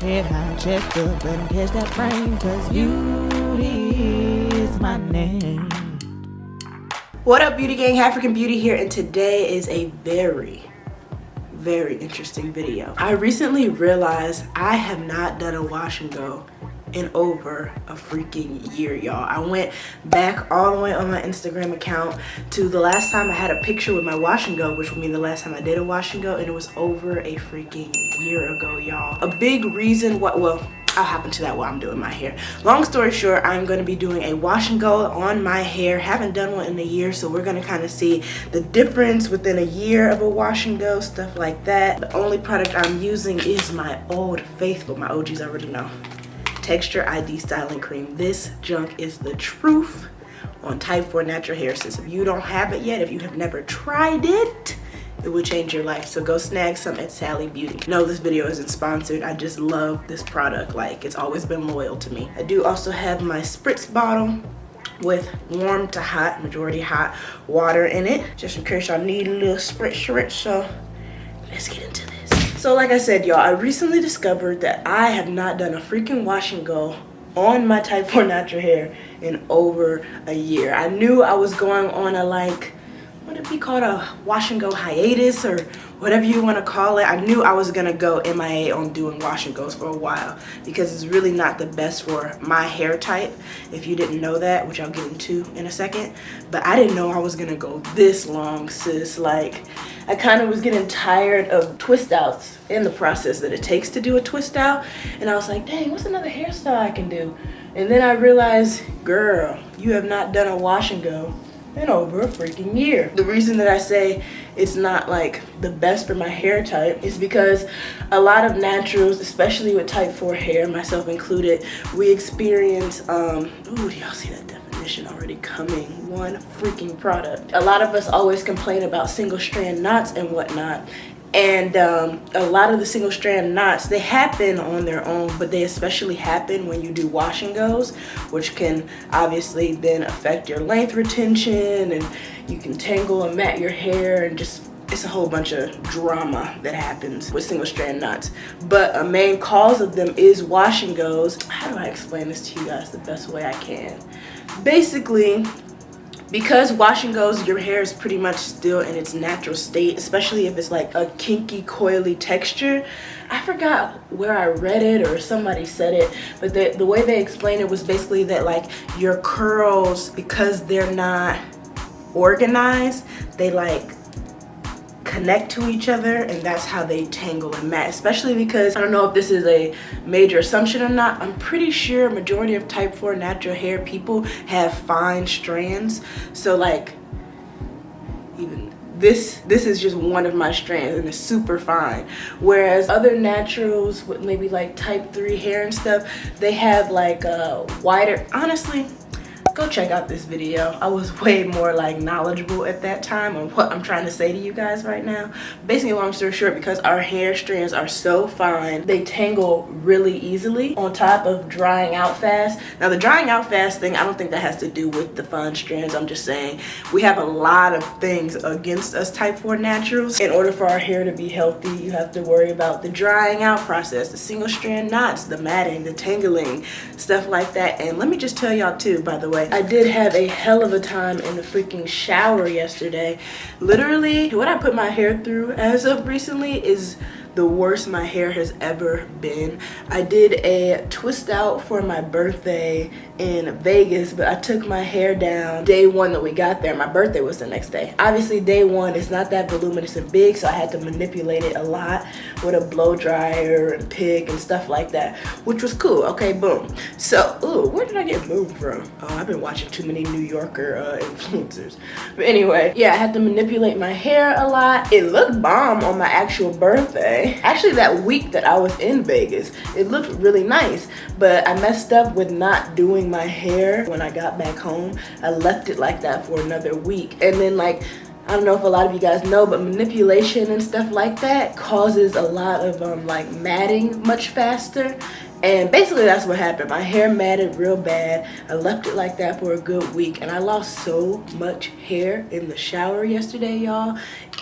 Head high, chest up, let 'em catch that brain, 'cause beauty is my name. What up, beauty gang? African Beauty here, and today is a very interesting video. I recently realized I have not done a wash and go in over a freaking year, y'all. I went back all the way on my Instagram account to the last time I had a picture with my wash and go, which would mean the last time I did a wash and go, and it was over a freaking year ago, y'all. A big reason well, I'll hop into that while I'm doing my hair. Long story short, I'm going to be doing a wash and go on my hair. Haven't done one in a year, so we're going to kind of see the difference within a year of a wash and go, stuff like that. The only product I'm using is my old faithful, my OGs already know, Texture ID Styling Cream. This junk is the truth on type 4 natural hair. Since if you don't have it yet, if you have never tried it, it will change your life. So go snag some at Sally Beauty. No, this video isn't sponsored. I just love this product. Like, it's always been loyal to me. I do also have my spritz bottle with warm to hot, majority hot water in it, just in case y'all need a little spritz. So let's get into this. So like I said, y'all, I recently discovered that I have not done a freaking wash and go on my type 4 natural hair in over a year. I knew I was going on a, like, what it be called, a wash and go hiatus or whatever you want to call it. I knew I was gonna go MIA on doing wash and goes for a while because it's really not the best for my hair type, if you didn't know that, which I'll get into in a second. But I didn't know I was gonna go this long, sis. Like, I kind of was getting tired of twist outs in the process that it takes to do a twist out, and I was like, dang, what's another hairstyle I can do? And then I realized, girl, you have not done a wash and go in over a freaking year. The reason that I say it's not like the best for my hair type is because a lot of naturals, especially with type 4 hair, myself included, we experience, ooh, do y'all see that definition already coming? One freaking product. A lot of us always complain about single strand knots and whatnot. And a lot of the single strand knots, they happen on their own, but they especially happen when you do wash and goes, which can obviously then affect your length retention, and you can tangle and mat your hair, and just, it's a whole bunch of drama that happens with single strand knots. But a main cause of them is wash and goes. How do I explain this to you guys the best way I can? Basically, because wash and goes, your hair is pretty much still in its natural state, especially if it's like a kinky, coily texture. I forgot where I read it or somebody said it, but the way they explained it was basically that, like, your curls, because they're not organized, they like connect to each other, and that's how they tangle and mat. Especially because, I don't know if this is a major assumption or not, I'm pretty sure majority of type 4 natural hair people have fine strands. So like, even this is just one of my strands, and it's super fine. Whereas other naturals with maybe like type 3 hair and stuff, they have like a wider, honestly, go check out this video. I was way more like knowledgeable at that time on what I'm trying to say to you guys right now. Basically, long story short, because our hair strands are so fine, they tangle really easily on top of drying out fast. Now the drying out fast thing, I don't think that has to do with the fine strands. I'm just saying we have a lot of things against us type 4 naturals. In order for our hair to be healthy, you have to worry about the drying out process, the single strand knots, the matting, the tangling, stuff like that. And let me just tell y'all too, by the way, I did have a hell of a time in the freaking shower yesterday. Literally, what I put my hair through as of recently is the worst my hair has ever been. I did a twist out for my birthday in Vegas, but I took my hair down day one that we got there. My birthday was the next day. Obviously, day one is not that voluminous and big, so I had to manipulate it a lot with a blow dryer and pick and stuff like that, which was cool. Okay, boom. So, ooh, where did I get boom from? Oh, I've been watching too many New Yorker influencers. But anyway, yeah, I had to manipulate my hair a lot. It looked bomb on my actual birthday. Actually, that week that I was in Vegas, it looked really nice, but I messed up with not doing my hair when I got back home. I left it like that for another week, and then, like, I don't know if a lot of you guys know, but manipulation and stuff like that causes a lot of like matting much faster. And basically that's what happened. My hair matted real bad. I left it like that for a good week, and I lost so much hair in the shower yesterday, y'all.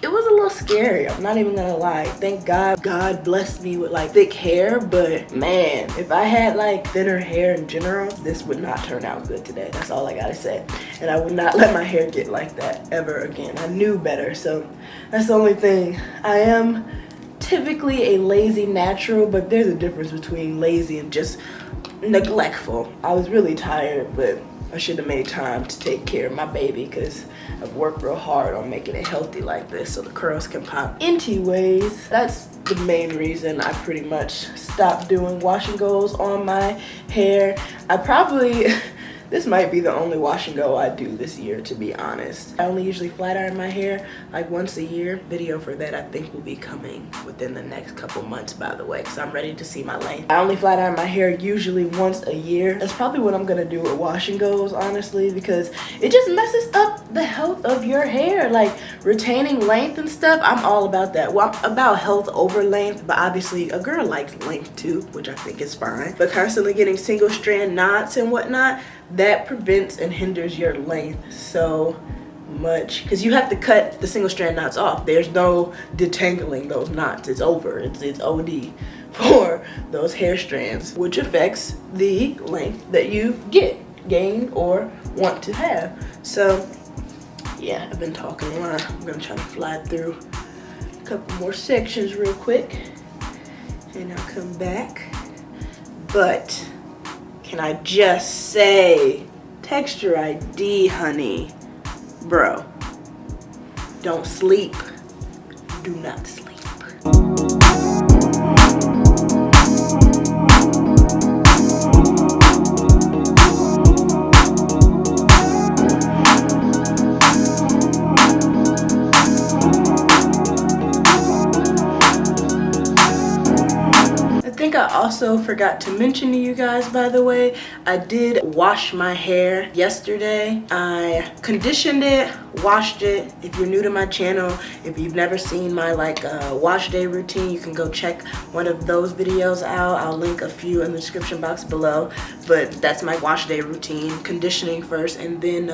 It was a little scary, I'm not even gonna lie. Thank God blessed me with like thick hair, but man, if I had like thinner hair in general, this would not turn out good today. That's all I gotta say. And I would not let my hair get like that ever again. I knew better, so that's the only thing. I am typically a lazy natural, but there's a difference between lazy and just neglectful. I was really tired, but I should have made time to take care of my baby because I've worked real hard on making it healthy like this so the curls can pop. Anyways, that's the main reason I pretty much stopped doing wash and goes on my hair. I probably this might be the only wash and go I do this year, to be honest. I only usually flat iron my hair like once a year. Video for that I think will be coming within the next couple months, by the way, because I'm ready to see my length. I only flat iron my hair usually once a year. That's probably what I'm gonna do with wash and goes, honestly, because it just messes up the health of your hair. Like retaining length and stuff, I'm all about that. Well, I'm about health over length, but obviously a girl likes length too, which I think is fine. But constantly getting single strand knots and whatnot, that prevents and hinders your length so much, because you have to cut the single strand knots off. There's no detangling those knots. It's over. It's OD for those hair strands, which affects the length that you gain or want to have. So yeah, I've been talking a lot. I'm gonna try to fly through a couple more sections real quick and I'll come back. But can I just say, texture ID, honey. Bro, don't sleep. Do not sleep. I also forgot to mention to you guys, by the way, I did wash my hair yesterday. I conditioned it, washed it. If you're new to my channel, if you've never seen my wash day routine, you can go check one of those videos out. I'll link a few in the description box below, but that's my wash day routine. Conditioning first, and then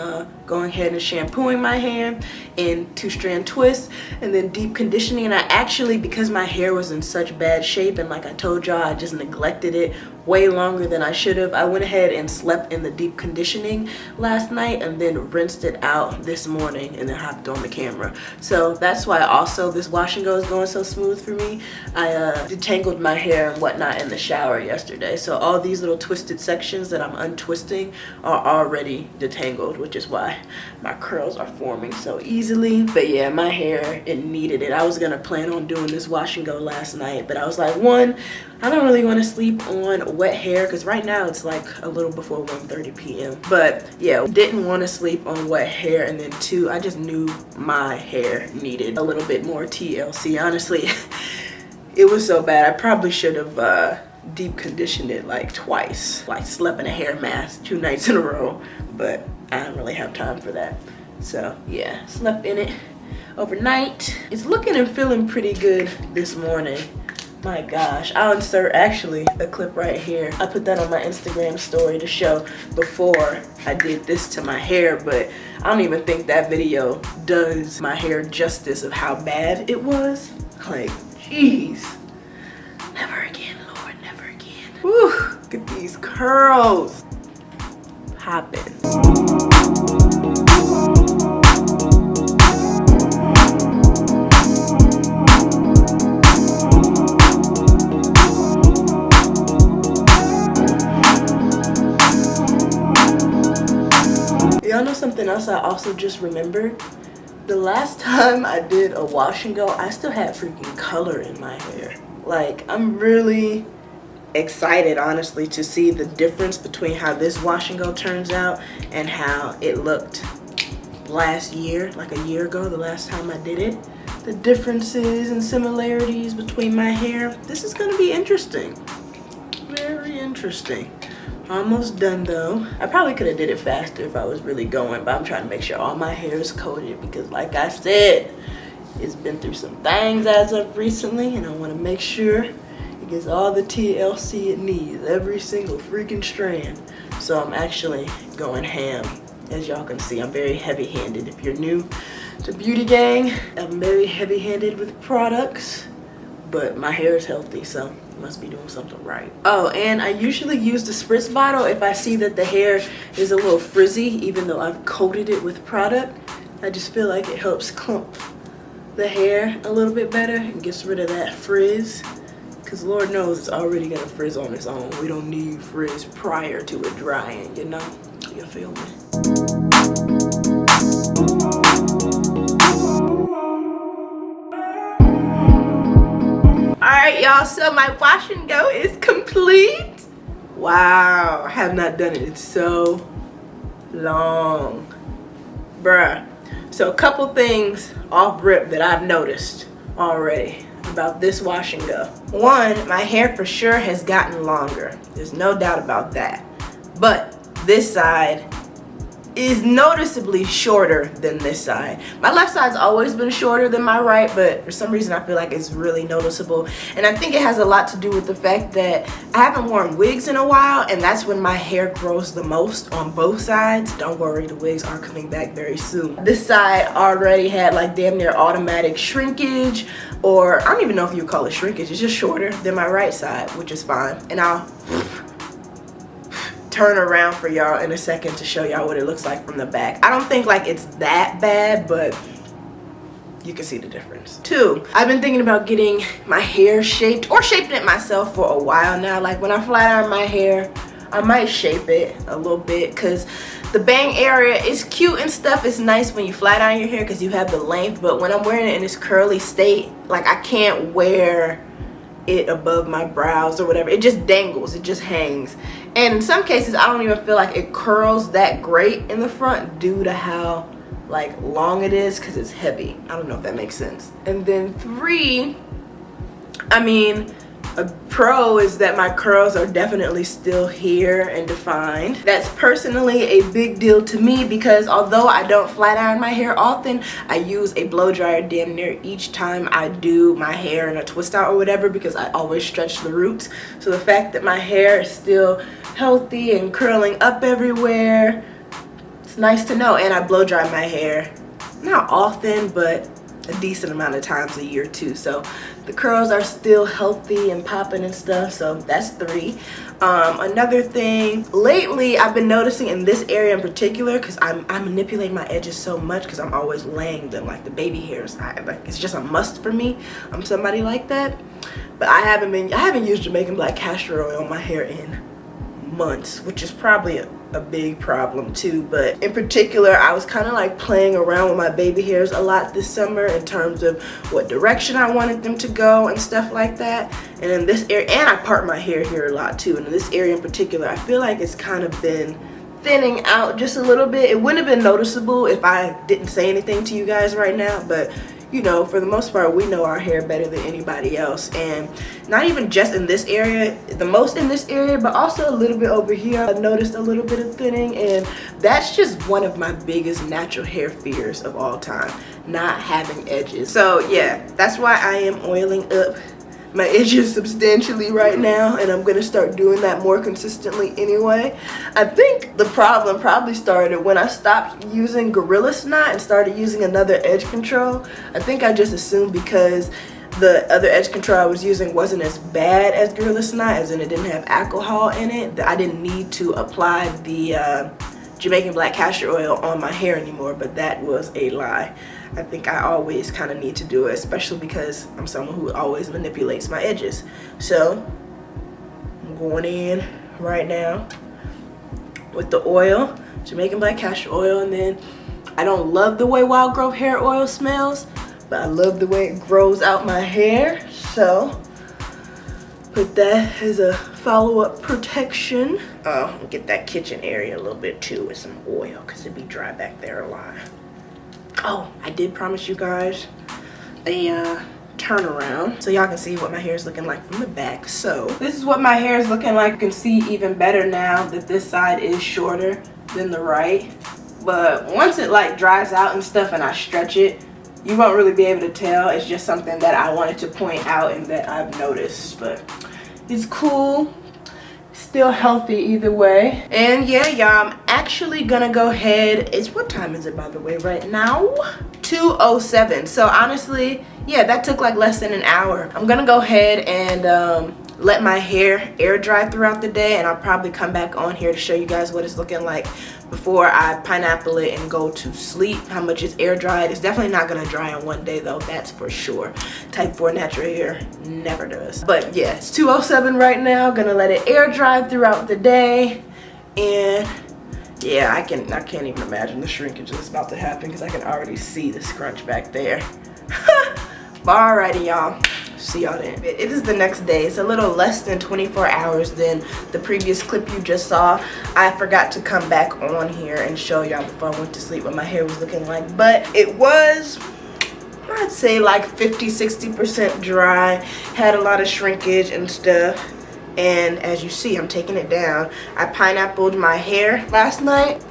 going ahead and shampooing my hair in 2-strand twists, and then deep conditioning. And I actually, because my hair was in such bad shape, and like I told y'all, I just neglected it way longer than I should have, I went ahead and slept in the deep conditioning last night and then rinsed it out this morning and then hopped on the camera. So that's why also this wash and go is going so smooth for me. I detangled my hair and whatnot in the shower yesterday, so all these little twisted sections that I'm untwisting are already detangled, which is why my curls are forming so easily. But yeah, my hair, it needed it. I was gonna plan on doing this wash and go last night, but I was like, one, I don't really want to sleep on wet hair because right now it's like a little before 1:30 p.m. But yeah, didn't want to sleep on wet hair, and then two, I just knew my hair needed a little bit more TLC. Honestly, it was so bad. I probably should have deep conditioned it like twice, like slept in a hair mask 2 nights in a row, but I don't really have time for that. So yeah, slept in it overnight. It's looking and feeling pretty good this morning. My gosh, I'll insert actually a clip right here. I put that on my Instagram story to show before I did this to my hair, but I don't even think that video does my hair justice of how bad it was. Like, jeez. Never again, Lord, never again. Whew, look at these curls. Popping. Y'all know something else I also just remembered? The last time I did a wash and go, I still had freaking color in my hair. Like, I'm really excited, honestly, to see the difference between how this wash and go turns out and how it looked last year, like a year ago, the last time I did it. The differences and similarities between my hair. This is gonna be interesting. Very interesting. Almost done though. I probably could have did it faster if I was really going, but I'm trying to make sure all my hair is coated because like I said, it's been through some things as of recently, and I want to make sure it gets all the TLC it needs, every single freaking strand. So I'm actually going ham. As y'all can see, I'm very heavy-handed. If you're new to Beauty Gang, I'm very heavy-handed with products, but my hair is healthy, so I must be doing something right. Oh, and I usually use the spritz bottle if I see that the hair is a little frizzy, even though I've coated it with product. I just feel like it helps clump the hair a little bit better and gets rid of that frizz, because Lord knows it's already gonna frizz on its own. We don't need frizz prior to it drying, you know? You feel me? Alright, y'all, so my wash and go is complete. Wow, I have not done it in so long. Bruh. So a couple things off rip that I've noticed already about this wash and go. One, my hair for sure has gotten longer. There's no doubt about that. But this side is noticeably shorter than this side. My left side's always been shorter than my right, but for some reason I feel like it's really noticeable. And I think it has a lot to do with the fact that I haven't worn wigs in a while, and that's when my hair grows the most on both sides. Don't worry, the wigs are coming back very soon. This side already had like damn near automatic shrinkage, or I don't even know if you would call it shrinkage. It's just shorter than my right side, which is fine. And I'll turn around for y'all in a second to show y'all what it looks like from the back. I don't think like it's that bad, but you can see the difference. Two, I've been thinking about getting my hair shaped or shaping it myself for a while now. Like when I flat iron my hair, I might shape it a little bit, because the bang area is cute and stuff. It's nice when you flat iron your hair because you have the length, but when I'm wearing it in this curly state, like I can't wear it above my brows or whatever. It just dangles, it just hangs. And in some cases I don't even feel like it curls that great in the front due to how like long it is, because it's heavy. I don't know if that makes sense. And then three, I mean, a pro is that my curls are definitely still here and defined. That's personally a big deal to me, because although I don't flat iron my hair often, I use a blow dryer damn near each time I do my hair in a twist out or whatever, because I always stretch the roots. So the fact that my hair is still healthy and curling up everywhere, it's nice to know. And I blow dry my hair not often, but a decent amount of times a year too. So the curls are still healthy and popping and stuff. So that's three. Another thing, lately I've been noticing in this area in particular, because I manipulate my edges so much because I'm always laying them like the baby hairs. Like it's just a must for me. I'm somebody like that. But I haven't used Jamaican black castor oil on my hair in months, which is probably a big problem too. But in particular, I was kind of like playing around with my baby hairs a lot this summer in terms of what direction I wanted them to go and stuff like that. And in this area, and I part my hair here a lot too, and in this area in particular, I feel like it's kind of been thinning out just a little bit. It wouldn't have been noticeable if I didn't say anything to you guys right now, but you know, for the most part, we know our hair better than anybody else. And not even just in this area, the most in this area, but also a little bit over here. I've noticed a little bit of thinning, and that's just one of my biggest natural hair fears of all time, not having edges. So yeah, that's why I am oiling up my edges substantially right now, and I'm gonna start doing that more consistently anyway. I think the problem probably started when I stopped using Gorilla Snot and started using another edge control. I think I just assumed because the other edge control I was using wasn't as bad as Gorilla Snot, as in it didn't have alcohol in it, that I didn't need to apply the Jamaican black castor oil on my hair anymore, but that was a lie. I think I always kind of need to do it, especially because I'm someone who always manipulates my edges. So I'm going in right now with the oil, Jamaican black castor oil, and then I don't love the way wild growth hair oil smells, but I love the way it grows out my hair. So put that as a follow-up protection. Get that kitchen area a little bit too with some oil, because it'd be dry back there a lot. Oh, I did promise you guys a turnaround so y'all can see what my hair is looking like from the back. So this is what my hair is looking like. You can see even better now that this side is shorter than the right. But once it like dries out and stuff and I stretch it, you won't really be able to tell. It's just something that I wanted to point out and that I've noticed. But He's cool, still healthy either way. And yeah, y'all, I'm actually gonna go ahead. What time is it, by the way, right now? 2:07. So honestly, yeah, that took like less than an hour. I'm gonna go ahead and let my hair air dry throughout the day, and I'll probably come back on here to show you guys what it's looking like before I pineapple it and go to sleep, how much is air dried. It's definitely not gonna dry in one day though, that's for sure. Type 4 natural hair never does. But yeah, it's 2:07 right now. Gonna let it air dry throughout the day, and yeah, I can't even imagine the shrinkage that's about to happen because I can already see the scrunch back there. But alrighty, y'all. See y'all then. It is the next day. It's a little less than 24 hours than the previous clip you just saw. I forgot to come back on here and show y'all before I went to sleep what my hair was looking like. But it was, I'd say like 50-60% dry. Had a lot of shrinkage and stuff. And as you see, I'm taking it down. I pineappled my hair last night.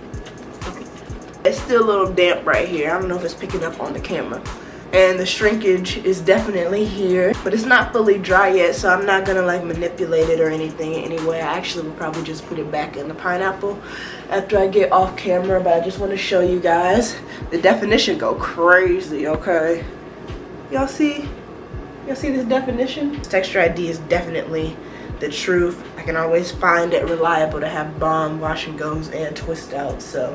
It's still a little damp right here. I don't know if it's picking up on the camera. And the shrinkage is definitely here, but it's not fully dry yet, so I'm not gonna like manipulate it or anything anyway. I actually will probably just put it back in the pineapple after I get off camera, but I just want to show you guys the definition go crazy. Okay, y'all see this definition? Texture ID is definitely the truth. I can always find it reliable to have bomb wash and goes and twist out. So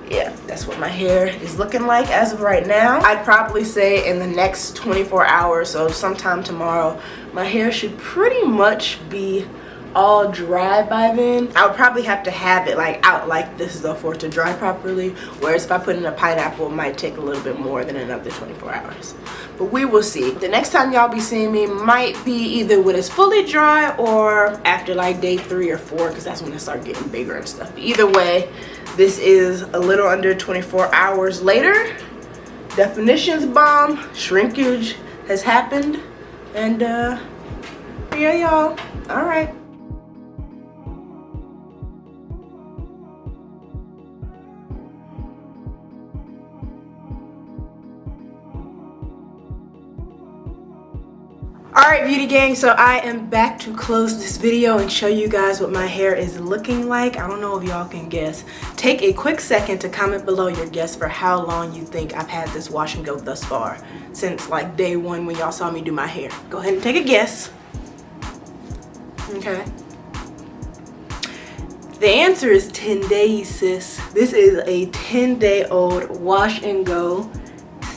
yeah, that's what my hair is looking like as of right now. I'd probably say in the next 24 hours, so sometime tomorrow, my hair should pretty much be all dry by then. I would probably have to have it like out like this though for it to dry properly, whereas if I put in a pineapple, it might take a little bit more than another 24 hours. But we will see. The next time y'all be seeing me might be either when it's fully dry or after like day 3 or 4, because that's when it starts getting bigger and stuff. But either way, this is a little under 24 hours later. Definition's bomb, shrinkage has happened, and yeah, y'all. All right. Alright, beauty gang, so I am back to close this video and show you guys what my hair is looking like. I don't know if y'all can guess. Take a quick second to comment below your guess for how long you think I've had this wash and go thus far, since like day 1 when y'all saw me do my hair. Go ahead and take a guess. Okay. The answer is 10 days, sis. This is a 10-day-old wash and go.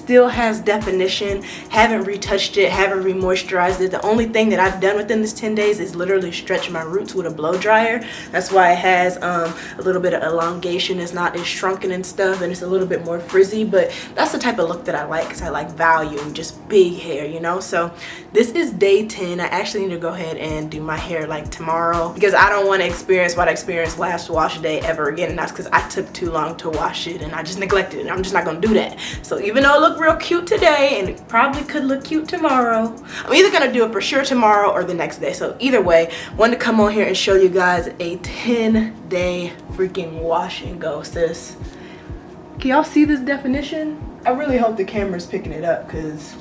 Still has definition, haven't retouched it, haven't re-moisturized it. The only thing that I've done within this 10 days is literally stretch my roots with a blow dryer. That's why it has a little bit of elongation. It's not as shrunken and stuff, and it's a little bit more frizzy, but that's the type of look that I like, because I like volume, just big hair, you know? So this is day 10. I actually need to go ahead and do my hair like tomorrow, because I don't want to experience what I experienced last wash day ever again, and that's because I took too long to wash it and I just neglected it. I'm just not gonna do that. So even though it looked real cute today and it probably could look cute tomorrow, I'm either gonna do it for sure tomorrow or the next day. So either way, wanted to come on here and show you guys a 10-day freaking wash and go, sis. Can y'all see this definition? I really hope the camera's picking it up, because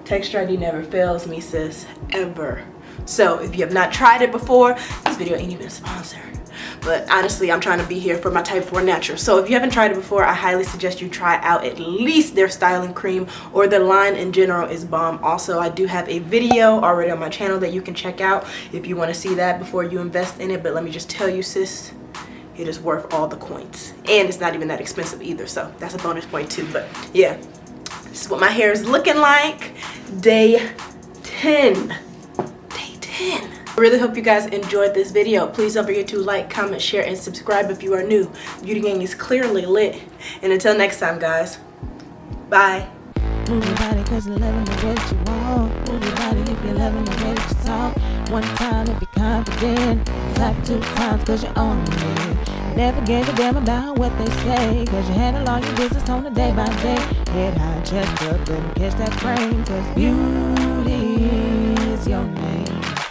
texture ID never fails me, sis, ever. So if you have not tried it before, this video ain't even sponsored. But honestly, I'm trying to be here for my type 4 natural. So if you haven't tried it before, I highly suggest you try out at least their styling cream, or the line in general is bomb. Also, I do have a video already on my channel that you can check out if you want to see that before you invest in it. But let me just tell you, sis, it is worth all the coins. And it's not even that expensive either. So that's a bonus point too. But yeah, this is what my hair is looking like. Day 10. Day 10. I really hope you guys enjoyed this video. Please don't forget to like, comment, share, and subscribe if you are new. Beauty Gang is clearly lit. And until next time, guys, bye. Move your body cause you're loving the way that you walk. Move your body if you're loving the way that you talk. One time if you're confident. Clap 2 times cause you own it. Never gave a damn about what they say, cause you handle all your business on a day by day. Head high, chest up, let 'em catch that frame, cause beauty is your name.